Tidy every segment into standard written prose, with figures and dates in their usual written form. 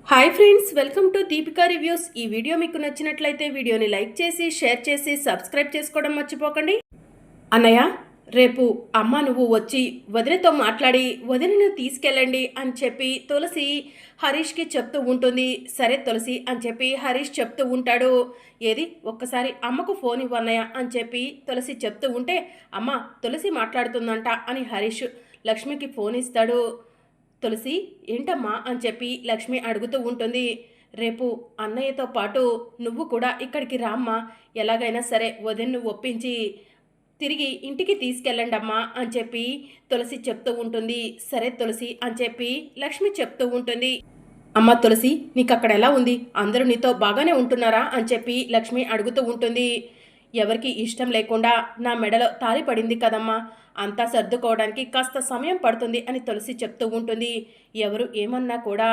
Hi friends, welcome to Deepika reviews. ఈ video మీకు నచ్చినట్లయితే వీడియోని లైక్ చేసి షేర్ చేసి సబ్స్క్రైబ్ చేసుకోవడం మర్చిపోకండి. అన్నయ్య, రేపు అమ్మ నువ్వు వచ్చి వదినతో మాట్లాడి వదినను తీసుకెళ్ళండి అని చెప్పి తులసి హరీష్కి చెప్తూ ఉంటుంది. సరే తులసి అని చెప్పి హరీష్ చెప్తూ ఉంటాడు. ఏది ఒక్కసారి అమ్మకు ఫోన్ ఇవ్వన్నయ్య అని చెప్పి తులసి చెప్తూ ఉంటే, అమ్మ తులసి మాట్లాడుతుందంట అని హరీష్ లక్ష్మికి ఫోన్ ఇస్తాడు. తులసి ఏంటమ్మా అని చెప్పి లక్ష్మి అడుగుతూ ఉంటుంది. రేపు అన్నయ్యతో పాటు నువ్వు కూడా ఇక్కడికి రామ్మా, ఎలాగైనా సరే వదిన్ను ఒప్పించి తిరిగి ఇంటికి తీసుకెళ్ళండి అమ్మా అని చెప్పి తులసి చెప్తూ ఉంటుంది. సరే తులసి అని చెప్పి లక్ష్మి చెప్తూ ఉంటుంది. అమ్మ తులసి, నీకు అక్కడ ఎలా ఉంది? అందరూ నీతో బాగానే ఉంటున్నారా అని చెప్పి లక్ష్మి అడుగుతూ ఉంటుంది. ఎవరికి ఇష్టం లేకుండా నా మెడలో తాళి పడింది కదమ్మా, అంతా సర్దుకోవడానికి కాస్త సమయం పడుతుంది అని తులసి చెప్తూ ఉంటుంది. ఎవరు ఏమన్నా కూడా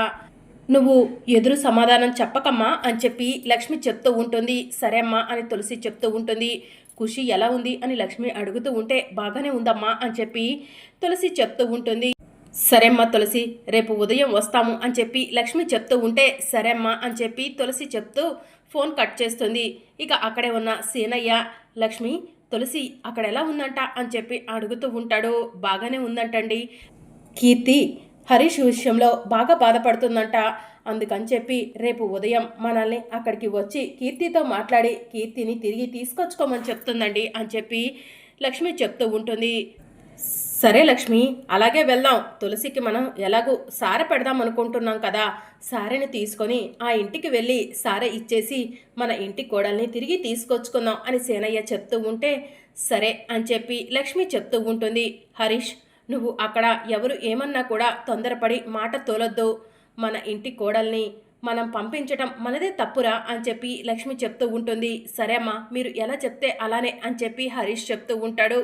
నువ్వు ఎదురు సమాధానం చెప్పకమ్మా అని చెప్పి లక్ష్మి చెప్తూ ఉంటుంది. సరే అమ్మా అని తులసి చెప్తూ ఉంటుంది. ఖుషి ఎలా ఉంది అని లక్ష్మి అడుగుతూ ఉంటే, బాగానే ఉందమ్మా అని చెప్పి తులసి చెప్తూ ఉంటుంది. సరే అమ్మా తులసి, రేపు ఉదయం వస్తాము అని చెప్పి లక్ష్మి చెప్తూ ఉంటే, సరే అమ్మా అని చెప్పి తులసి చెప్తూ ఫోన్ కట్ చేస్తుంది. ఇక అక్కడే ఉన్న సీనయ్య లక్ష్మి తులసి అక్కడ ఎలా ఉందంట అని చెప్పి అడుగుతూ ఉంటాడు. బాగానే ఉందంటండి. కీర్తి హరీష్ విషయంలో బాగా బాధపడుతుందంట, అందుకని చెప్పి రేపు ఉదయం మనల్ని అక్కడికి వచ్చి కీర్తితో మాట్లాడి కీర్తిని తిరిగి తీసుకొచ్చుకోమని చెప్తుందండి అని చెప్పి లక్ష్మి చెప్తూ ఉంటుంది. సరే లక్ష్మి, అలాగే వెళ్దాం. తులసికి మనం ఎలాగూ సారె పెడదాం అనుకుంటున్నాం కదా, సారెని తీసుకొని ఆ ఇంటికి వెళ్ళి సారె ఇచ్చేసి మన ఇంటి కోడల్ని తిరిగి తీసుకొచ్చుకుందాం అని సేనయ్య చెప్తూ ఉంటే, సరే అని చెప్పి లక్ష్మి చెప్తూ ఉంటుంది. హరీష్, నువ్వు అక్కడ ఎవరు ఏమన్నా కూడా తొందరపడి మాట తోలొద్దు. మన ఇంటి కోడల్ని మనం పంపించటం మనదే తప్పురా అని చెప్పి లక్ష్మి చెప్తూ ఉంటుంది. సరే అమ్మా, మీరు ఎలా చెప్తే అలానే అని చెప్పి హరీష్ చెప్తూ ఉంటాడు.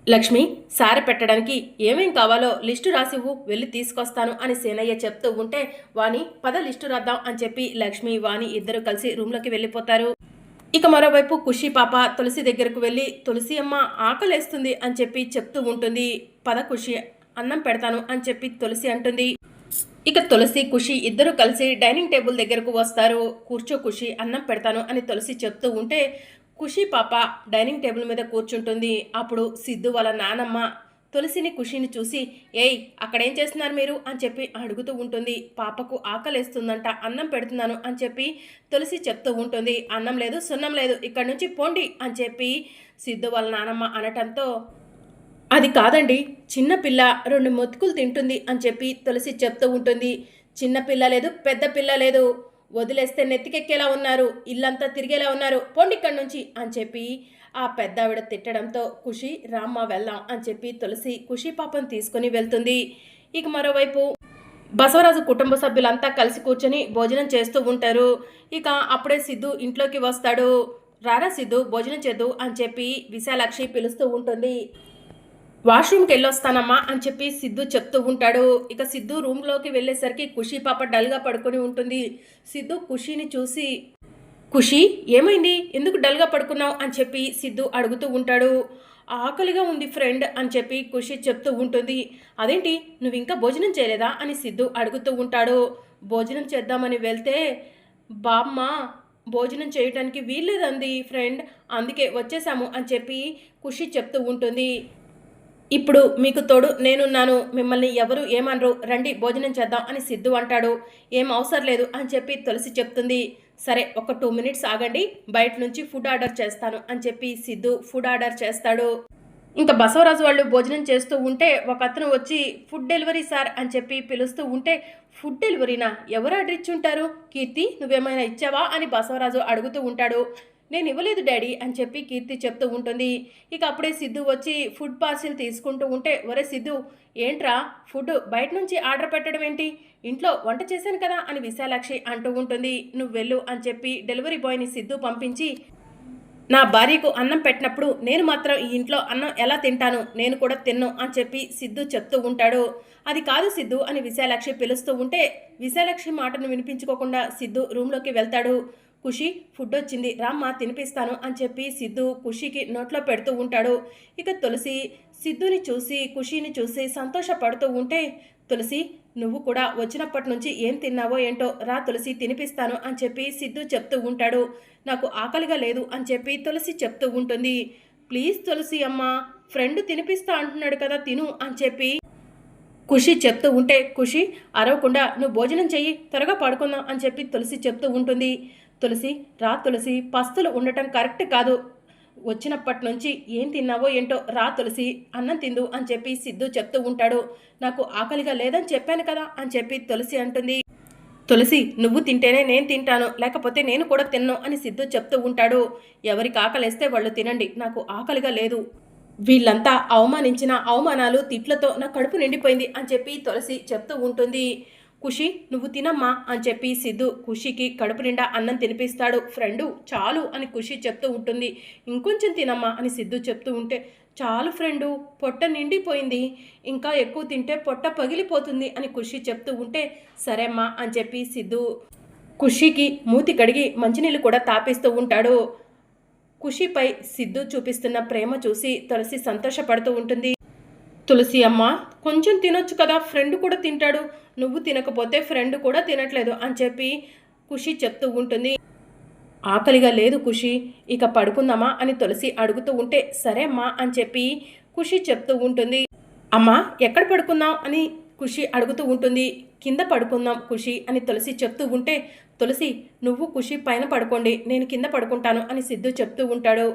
లక్ష్మి, సారె పెట్టడానికి ఏమేం కావాలో లిస్టు రాసివ్వు, వెళ్ళి తీసుకొస్తాను అని సేనయ్య చెప్తూ ఉంటే, వాణి పద లిస్టు రాద్దాం అని చెప్పి లక్ష్మి వాణి ఇద్దరు కలిసి రూమ్లోకి వెళ్ళిపోతారు. ఇక మరోవైపు ఖుషి పాప తులసి దగ్గరకు వెళ్ళి, తులసి అమ్మ ఆకలేస్తుంది అని చెప్పి చెప్తూ ఉంటుంది. పద ఖుషి, అన్నం పెడతాను అని చెప్పి తులసి అంటుంది. ఇక తులసి ఖుషి ఇద్దరు కలిసి డైనింగ్ టేబుల్ దగ్గరకు వస్తారు. కూర్చో ఖుషి, అన్నం పెడతాను అని తులసి చెప్తూ ఉంటే ఖుషి పాప డైనింగ్ టేబుల్ మీద కూర్చుంటుంది. అప్పుడు సిద్ధు వాళ్ళ నానమ్మ తులసిని ఖుషిని చూసి, ఏయ్ అక్కడేం చేస్తున్నారు మీరు అని చెప్పి అడుగుతూ ఉంటుంది. పాపకు ఆకలేస్తుందంట, అన్నం పెడుతున్నాను అని చెప్పి తులసి చెప్తూ ఉంటుంది. అన్నం లేదు సున్నం లేదు, ఇక్కడి నుంచి పోండి అని చెప్పి సిద్ధు వాళ్ళ నానమ్మ అనటంతో, అది కాదండి, చిన్నపిల్ల 2 మొతుకులు తింటుంది అని చెప్పి తులసి చెప్తూ ఉంటుంది. చిన్నపిల్ల లేదు, పెద్ద పిల్ల లేదు, వదిలేస్తే నెత్తికెక్కేలా ఉన్నారు, ఇల్లంతా తిరిగేలా ఉన్నారు, పోండి ఇక్కడి నుంచి అని చెప్పి ఆ పెద్దావిడ తిట్టడంతో ఖుషి రామ్మ వెళ్దాం అని చెప్పి తులసి ఖుషి పాపను తీసుకుని వెళ్తుంది. ఇక మరోవైపు బసవరాజు కుటుంబ సభ్యులంతా కలిసి కూర్చొని భోజనం చేస్తూ ఉంటారు. ఇక అప్పుడే సిద్ధు ఇంట్లోకి వస్తాడు. రారా సిద్ధు, భోజనం చేద్దు అని చెప్పి విశాలాక్షి పిలుస్తూ ఉంటుంది. వాష్రూమ్కి వెళ్ళొస్తానమ్మా అని చెప్పి సిద్ధు చెప్తూ ఉంటాడు. ఇక సిద్ధు రూమ్లోకి వెళ్ళేసరికి ఖుషి పాప డల్గా పడుకొని ఉంటుంది. సిద్ధు ఖుషిని చూసి, ఖుషి ఏమైంది, ఎందుకు డల్గా పడుకున్నావు అని చెప్పి సిద్ధు అడుగుతూ ఉంటాడు. ఆకలిగా ఉంది ఫ్రెండ్ అని చెప్పి ఖుషి చెప్తూ ఉంటుంది. అదేంటి, నువ్వు ఇంకా భోజనం చేయలేదా అని సిద్ధు అడుగుతూ ఉంటాడు. భోజనం చేద్దామని వెళ్తే బామ్మ భోజనం చేయడానికి వీల్లేదంది ఫ్రెండ్, అందుకే వచ్చేసాము అని చెప్పి ఖుషి చెప్తూ ఉంటుంది. ఇప్పుడు మీకు తోడు నేనున్నాను, మిమ్మల్ని ఎవరు ఏమనరు, రండి భోజనం చేద్దాం అని సిద్ధు అంటాడు. ఏం అవసరం లేదు అని చెప్పి తులసి చెప్తుంది. సరే ఒక 2 మినిట్స్ ఆగండి, బయట నుంచి ఫుడ్ ఆర్డర్ చేస్తాను అని చెప్పి సిద్ధు ఫుడ్ ఆర్డర్ చేస్తాడు. ఇంకా బసవరాజు వాళ్ళు భోజనం చేస్తూ ఉంటే ఒక అతను వచ్చి, ఫుడ్ డెలివరీ సార్ అని చెప్పి పిలుస్తూ ఉంటే, ఫుడ్ డెలివరీనా, ఎవరు ఆర్డర్ ఇచ్చి ఉంటారు, కీర్తి నువ్వేమైనా ఇచ్చావా అని బసవరాజు అడుగుతూ ఉంటాడు. నేను ఇవ్వలేదు డాడీ అని చెప్పి కీర్తి చెప్తూ ఉంటుంది. ఇక అప్పుడే సిద్ధు వచ్చి ఫుడ్ పార్సిల్ తీసుకుంటూ ఉంటే, ఒరే సిద్ధు ఏంట్రా ఫుడ్ బయట నుంచి ఆర్డర్ పెట్టడం ఏంటి, ఇంట్లో వంట చేశాను కదా అని విశాలాక్షి అంటూ ఉంటుంది. నువ్వు వెళ్ళు అని చెప్పి డెలివరీ బాయ్ని సిద్ధు పంపించి, నా భార్యకు అన్నం పెట్టినప్పుడు నేను మాత్రం ఈ ఇంట్లో అన్నం ఎలా తింటాను, నేను కూడా తిన్ను అని చెప్పి సిద్ధు చెప్తూ ఉంటాడు. అది కాదు సిద్ధు అని విశాలాక్షి పిలుస్తూ ఉంటే విశాలాక్షి మాటను వినిపించుకోకుండా సిద్ధు రూమ్లోకి వెళ్తాడు. ఖుషి ఫుడ్ వచ్చింది రామ్మ తినిపిస్తాను అని చెప్పి సిద్ధు ఖుషికి నోట్లో పెడుతూ ఉంటాడు. ఇక తులసి సిద్ధుని చూసి ఖుషిని చూసి సంతోషపడుతూ ఉంటే, తులసి నువ్వు కూడా వచ్చినప్పటి నుంచి ఏం తిన్నావో ఏంటో రా తులసి తినిపిస్తాను అని చెప్పి సిద్ధు చెప్తూ ఉంటాడు. నాకు ఆకలిగా లేదు అని చెప్పి తులసి చెప్తూ ఉంటుంది. ప్లీజ్ తులసి అమ్మ, ఫ్రెండ్ తినిపిస్తా అంటున్నాడు కదా తిను అని చెప్పి ఖుషి చెప్తూ ఉంటే, ఖుషి అరవకుండా నువ్వు భోజనం చెయ్యి, త్వరగా పడుకుందాం అని చెప్పి తులసి చెప్తూ ఉంటుంది. తులసి రా తులసి, పస్తులు ఉండటం కరెక్ట్ కాదు, వచ్చినప్పటి నుంచి ఏం తిన్నావో ఏంటో రా తులసి అన్నం తిందు అని చెప్పి సిద్ధు చెప్తూ ఉంటాడు. నాకు ఆకలిగా లేదని చెప్పాను కదా అని చెప్పి తులసి అంటుంది. తులసి నువ్వు తింటేనే నేను తింటాను, లేకపోతే నేను కూడా తిన్ను అని సిద్ధు చెప్తూ ఉంటాడు. ఎవరికి ఆకలిస్తే వాళ్ళు తినండి, నాకు ఆకలిగా లేదు. వీళ్ళంతా అవమానించిన అవమానాలు తిట్లతో నా కడుపు నిండిపోయింది అని చెప్పి తులసి చెప్తూ ఉంటుంది. ఖుషి నువ్వు తినమ్మా అని చెప్పి సిద్ధు ఖుషికి కడుపు నిండా అన్నం తినిపిస్తాడు. ఫ్రెండు చాలు అని ఖుషి చెప్తూ ఉంటుంది. ఇంకొంచెం తినమ్మా అని సిద్ధు చెప్తూ ఉంటే, చాలు ఫ్రెండు, పొట్ట నిండిపోయింది, ఇంకా ఎక్కువ తింటే పొట్ట పగిలిపోతుంది అని ఖుషి చెప్తూ ఉంటే, సరేమ్మా అని చెప్పి సిద్ధు ఖుషికి మూతి కడిగి మంచినీళ్ళు కూడా తాపిస్తూ ఉంటాడు. ఖుషిపై సిద్ధు చూపిస్తున్న ప్రేమ చూసి తులసి సంతోషపడుతూ ఉంటుంది. తులసి అమ్మ కొంచెం తినొచ్చు కదా, ఫ్రెండ్ కూడా తింటాడు, నువ్వు తినకపోతే ఫ్రెండ్ కూడా తినట్లేదు అని చెప్పి ఖుషి చెప్తూ ఉంటుంది. ఆకలిగా లేదు ఖుషి, ఇక పడుకుందామా అని తులసి అడుగుతూ ఉంటే, సరే అమ్మా అని చెప్పి ఖుషి చెప్తూ ఉంటుంది. అమ్మా ఎక్కడ పడుకుందాం అని ఖుషి అడుగుతూ ఉంటుంది. కింద పడుకుందాం ఖుషి అని తులసి చెప్తూ ఉంటే, తులసి నువ్వు ఖుషి పైన పడుకోండి, నేను కింద పడుకుంటాను అని సిద్ధు చెప్తూ ఉంటాడు.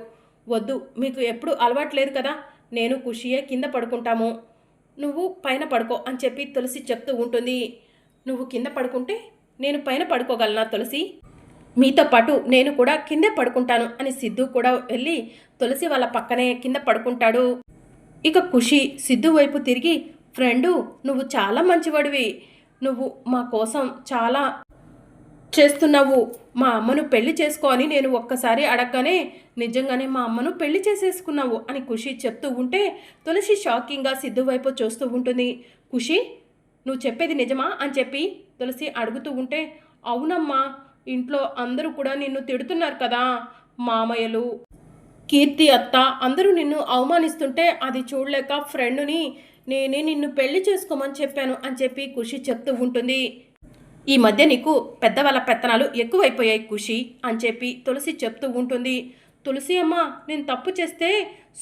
వద్దు, మీకు ఎప్పుడు అలవాట్లేదు కదా, నేను ఖుషియే కింద పడుకుంటాము, నువ్వు పైన పడుకో అని చెప్పి తులసి చెప్తూ ఉంటుంది. నువ్వు కింద పడుకుంటే నేను పైన పడుకోగలనా తులసి, మీతో పాటు నేను కూడా కిందే పడుకుంటాను అని సిద్ధు కూడా వెళ్ళి తులసి వాళ్ళ పక్కనే కింద పడుకుంటాడు. ఇక ఖుషి సిద్ధు వైపు తిరిగి, ఫ్రెండు నువ్వు చాలా మంచివాడివి, నువ్వు మా కోసం చాలా చేస్తున్నావు, మా అమ్మను పెళ్లి చేసుకో అని నేను ఒక్కసారి అడగగానే నిజంగానే మా అమ్మను పెళ్లి చేసేసుకున్నావు అని ఖుషి చెప్తూ ఉంటే తులసి షాకింగ్గా సిద్ధు వైపు చూస్తూ ఉంటుంది. ఖుషి నువ్వు చెప్పేది నిజమా అని చెప్పి తులసి అడుగుతూ ఉంటే, అవునమ్మా, ఇంట్లో అందరూ కూడా నిన్ను తిడుతున్నారు కదా, మామయ్యలు, కీర్తి అత్త అందరూ నిన్ను అవమానిస్తుంటే అది చూడలేక ఫ్రెండుని నేనే నిన్ను పెళ్లి చేసుకోమని చెప్పాను అని చెప్పి ఖుషి చెప్తూ ఉంటుంది. ఈ మధ్య నీకు పెద్దవాళ్ళ పెత్తనాలు ఎక్కువైపోయాయి ఖుషి అని చెప్పి తులసి చెప్తూ ఉంటుంది. తులసి అమ్మ నేను తప్పు చేస్తే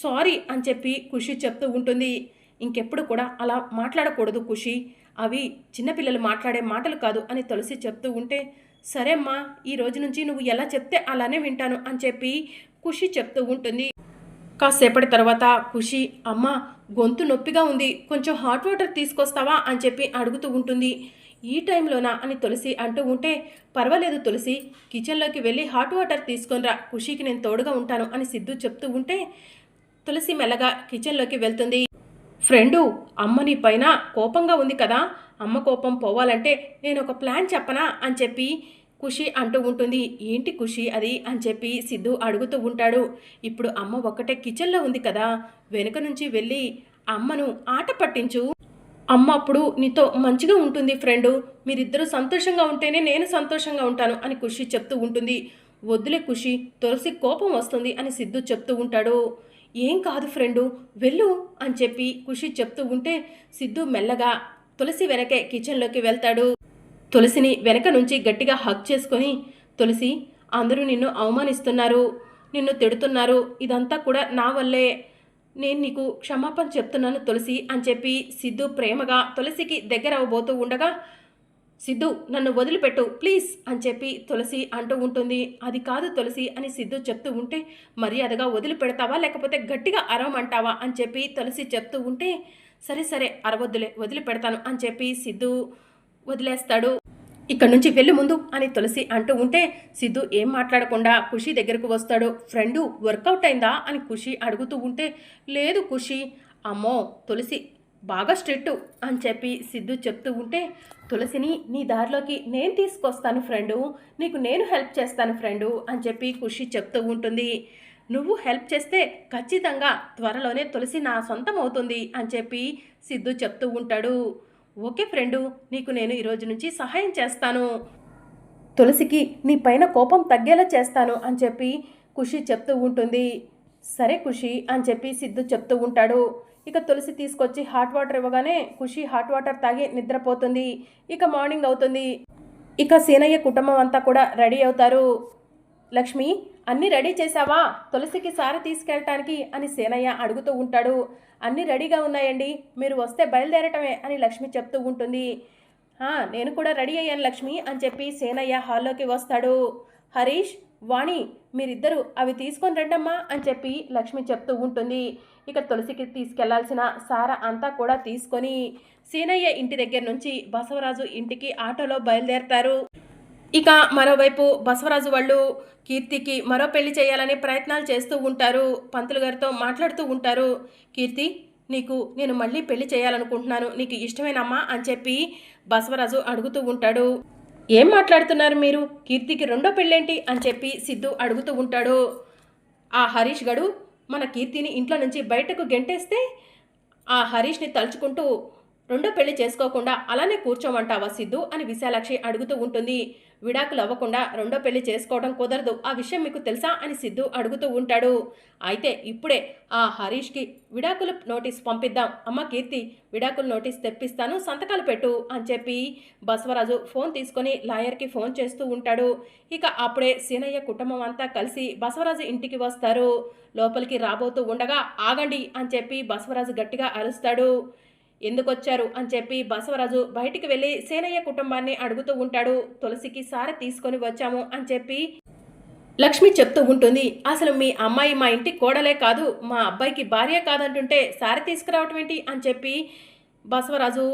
సారీ అని చెప్పి ఖుషి చెప్తూ ఉంటుంది. ఇంకెప్పుడు కూడా అలా మాట్లాడకూడదు ఖుషి, అవి చిన్నపిల్లలు మాట్లాడే మాటలు కాదు అని తులసి చెప్తూ ఉంటే, సరే అమ్మా, ఈ రోజు నుంచి నువ్వు ఎలా చెప్తే అలానే వింటాను అని చెప్పి ఖుషి చెప్తూ ఉంటుంది. కాసేపటి తర్వాత ఖుషి, అమ్మ గొంతు నొప్పిగా ఉంది, కొంచెం హాట్ వాటర్ తీసుకొస్తావా అని చెప్పి అడుగుతూ ఉంటుంది. ఈ టైంలోనా అని తులసి అంటూ ఉంటే, పర్వాలేదు తులసి, కిచెన్లోకి వెళ్ళి హాట్ వాటర్ తీసుకొనిరా, ఖుషికి నేను తోడుగా ఉంటాను అని సిద్ధు చెప్తూ ఉంటే తులసి మెల్లగా కిచెన్లోకి వెళ్తుంది. ఫ్రెండు అమ్మ నీ పైన కోపంగా ఉంది కదా, అమ్మ కోపం పోవాలంటే నేను ఒక ప్లాన్ చెప్పనా అని చెప్పి ఖుషి అంటూ ఉంటుంది. ఏంటి ఖుషి అది అని చెప్పి సిద్ధు అడుగుతూ ఉంటాడు. ఇప్పుడు అమ్మ ఒక్కటే కిచెన్లో ఉంది కదా, వెనుక నుంచి వెళ్ళి అమ్మను ఆట పట్టించు, అమ్మ అప్పుడు నీతో మంచిగా ఉంటుంది ఫ్రెండు, మీరిద్దరూ సంతోషంగా ఉంటేనే నేను సంతోషంగా ఉంటాను అని ఖుషి చెప్తూ ఉంటుంది. వద్దులే ఖుషి, తులసి కోపం వస్తుంది అని సిద్ధు చెప్తూ ఉంటాడు. ఏం కాదు ఫ్రెండు, వెళ్ళు అని చెప్పి ఖుషి చెప్తూ ఉంటే సిద్ధు మెల్లగా తులసి వెనకే కిచెన్లోకి వెళ్తాడు. తులసిని వెనక నుంచి గట్టిగా హగ్ చేసుకొని, తులసి అందరూ నిన్ను అవమానిస్తున్నారు, నిన్ను తిడుతున్నారు, ఇదంతా కూడా నా వల్లే, నేను నీకు క్షమాపణ చెప్తున్నాను తులసి అని చెప్పి సిద్ధు ప్రేమగా తులసికి దగ్గర అవ్వబోతూ ఉండగా, సిద్ధు నన్ను వదిలిపెట్టు ప్లీజ్ అని చెప్పి తులసి అంటూ ఉంటుంది. అది కాదు తులసి అని సిద్ధు చెప్తూ ఉంటే, మర్యాదగా వదిలిపెడతావా లేకపోతే గట్టిగా అరవమంటావా అని చెప్పి తులసి చెప్తూ ఉంటే, సరే సరే అరవద్దులే వదిలిపెడతాను అని చెప్పి సిద్ధు వదిలేస్తాడు. ఇక్కడి నుంచి వెళ్ళి ముందు అని తులసి అంటూ ఉంటే సిద్ధు ఏం మాట్లాడకుండా ఖుషి దగ్గరకు వస్తాడు. ఫ్రెండు వర్కౌట్ అయిందా అని ఖుషి అడుగుతూ ఉంటే, లేదు ఖుషి, అమ్మో తులసి బాగా స్ట్రిక్ట్ అని చెప్పి సిద్ధు చెప్తూ ఉంటే, తులసిని నీ దారిలోకి నేను తీసుకొస్తాను ఫ్రెండు, నీకు నేను హెల్ప్ చేస్తాను ఫ్రెండు అని చెప్పి ఖుషి చెప్తూ ఉంటుంది. నువ్వు హెల్ప్ చేస్తే ఖచ్చితంగా త్వరలోనే తులసి నా సొంతం అవుతుంది అని చెప్పి సిద్ధు చెప్తూ ఉంటాడు. ఓకే ఫ్రెండు, నీకు నేను ఈరోజు నుంచి సహాయం చేస్తాను, తులసికి నీ పైన కోపం తగ్గేలా చేస్తాను అని చెప్పి ఖుషి చెప్తూ ఉంటుంది. సరే ఖుషి అని చెప్పి సిద్ధు చెప్తూ ఉంటాడు. ఇక తులసి తీసుకొచ్చి హాట్ వాటర్ ఇవ్వగానే ఖుషి హాట్ వాటర్ తాగి నిద్రపోతుంది. ఇక మార్నింగ్ అవుతుంది. ఇక సీనయ్య కుటుంబం అంతా కూడా రెడీ అవుతారు. లక్ష్మి, అన్నీ రెడీ చేశావా తులసికి సార తీసుకెళ్ళటానికి అని సీనయ్య అడుగుతూ ఉంటాడు. అన్నీ రెడీగా ఉన్నాయండి, మీరు వస్తే బయలుదేరటమే అని లక్ష్మి చెప్తూ ఉంటుంది. నేను కూడా రెడీ అయ్యాను లక్ష్మి అని చెప్పి సీనయ్య హాల్లోకి వస్తాడు. హరీష్, వాణి, మీరిద్దరూ అవి తీసుకొని రండమ్మా అని చెప్పి లక్ష్మి చెప్తూ ఉంటుంది. ఇక తులసికి తీసుకెళ్లాల్సిన సార అంతా కూడా తీసుకొని సీనయ్య ఇంటి దగ్గర నుంచి బసవరాజు ఇంటికి ఆటోలో బయలుదేరతారు. ఇక మరోవైపు బసవరాజు వాళ్ళు కీర్తికి మరో పెళ్లి చేయాలని ప్రయత్నాలు చేస్తూ ఉంటారు. పంతులు గారితో మాట్లాడుతూ ఉంటారు. కీర్తి, నేను మళ్ళీ పెళ్లి చేయాలనుకుంటున్నాను, నీకు ఇష్టమేనమ్మా అని చెప్పి బసవరాజు అడుగుతూ ఉంటాడు. ఏం మాట్లాడుతున్నారు మీరు, కీర్తికి రెండో పెళ్ళేంటి అని చెప్పి సిద్ధు అడుగుతూ ఉంటాడు. ఆ హరీష్ గడు మన కీర్తిని ఇంట్లో నుంచి బయటకు గెంటేస్తే ఆ హరీష్ని తలుచుకుంటూ రెండో పెళ్లి చేసుకోకుండా అలానే కూర్చోమంటావా సిద్ధు అని విశాలాక్షి అడుగుతూ ఉంటుంది. విడాకులు అవ్వకుండా రెండో పెళ్లి చేసుకోవడం కుదరదు, ఆ విషయం మీకు తెలుసా అని సిద్ధు అడుగుతూ ఉంటాడు. అయితే ఇప్పుడే ఆ హరీష్కి విడాకులు నోటీస్ పంపిద్దాం. అమ్మ కీర్తి, విడాకులు నోటీస్ తెప్పిస్తాను, సంతకాలు పెట్టు అని చెప్పి బసవరాజు ఫోన్ తీసుకొని లాయర్కి ఫోన్ చేస్తూ ఉంటాడు. ఇక అప్పుడే సీనయ్య కుటుంబం అంతా కలిసి బసవరాజు ఇంటికి వస్తారు. లోపలికి రాబోతూ ఉండగా ఆగండి అని చెప్పి బసవరాజు గట్టిగా అరుస్తాడు. ఎందుకొచ్చారు అని చెప్పి బసవరాజు బయటికి వెళ్ళి సీనయ్య కుటుంబాన్ని అడుగుతూ ఉంటాడు. తులసికి సారె తీసుకొని వచ్చాము అని చెప్పి లక్ష్మి చెప్తూ ఉంటుంది. అసలు మీ అమ్మాయి మా ఇంటి కోడలే కాదు, మా అబ్బాయికి భార్య కాదంటుంటే సారె తీసుకురావటం ఏంటి అని చెప్పి బసవరాజు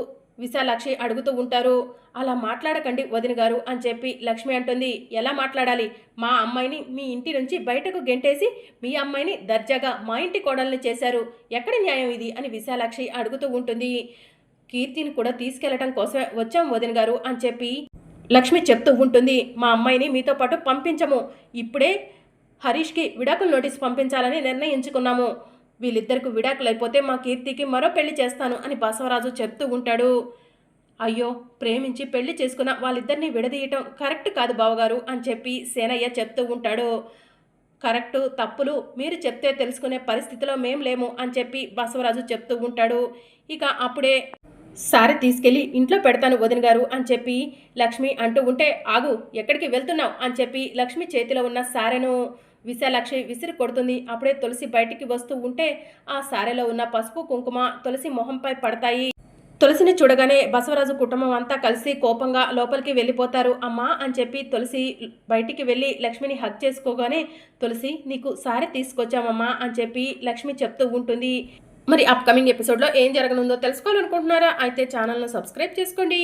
విశాలాక్షి అడుగుతూ ఉంటారు. అలా మాట్లాడకండి వదిన గారు అని చెప్పి లక్ష్మి అంటుంది. ఎలా మాట్లాడాలి, మా అమ్మాయిని మీ ఇంటి నుంచి బయటకు గెంటేసి మీ అమ్మాయిని దర్జాగా మా ఇంటి కోడల్ని చేశారు, ఎక్కడి న్యాయం ఇది అని విశాలాక్షి అడుగుతూ ఉంటుంది. కీర్తిని కూడా తీసుకెళ్లటం కోసమే వచ్చాం వదిన గారు అని చెప్పి లక్ష్మి చెప్తూ ఉంటుంది. మా అమ్మాయిని మీతో పాటు పంపించము, ఇప్పుడే హరీష్కి విడాకుల నోటీస్ పంపించాలని నిర్ణయించుకున్నాము. వీళ్ళిద్దరికి విడాకులు అయిపోతే మా కీర్తికి మరో పెళ్లి చేస్తాను అని బసవరాజు చెప్తూ ఉంటాడు. అయ్యో, ప్రేమించి పెళ్లి చేసుకున్న వాళ్ళిద్దరిని విడదీయటం కరెక్ట్ కాదు బావగారు అని చెప్పి సేనయ్య చెప్తూ ఉంటాడు. కరెక్టు తప్పులు మీరు చెప్తే తెలుసుకునే పరిస్థితిలో మేం లేము అని చెప్పి బసవరాజు చెప్తూ ఉంటాడు. ఇక అప్పుడే సారె తీసుకెళ్ళి ఇంట్లో పెడతాను వదిన గారు అని చెప్పి లక్ష్మి అంటూ ఉంటే, ఆగు, ఎక్కడికి వెళ్తున్నావు అని చెప్పి లక్ష్మి చేతిలో ఉన్న సారెను విశాలాక్షి విసిరి కొడుతుంది. అప్పుడే తులసి బయటికి వస్తూ ఉంటే ఆ సారెలో ఉన్న పసుపు కుంకుమ తులసి మొహంపై పడతాయి. తులసిని చూడగానే బసవరాజు కుటుంబం అంతా కలిసి కోపంగా లోపలికి వెళ్ళిపోతారు. అమ్మా అని చెప్పి తులసి బయటికి వెళ్ళి లక్ష్మిని హగ్ చేసుకోగానే, తులసి నీకు సారె తీసుకొచ్చామమ్మా అని చెప్పి లక్ష్మి చెప్తూ ఉంటుంది. మరి అప్కమింగ్ ఎపిసోడ్లో ఏం జరగనుందో తెలుసుకోవాలనుకుంటున్నారా? అయితే ఛానల్ను సబ్స్క్రైబ్ చేసుకోండి.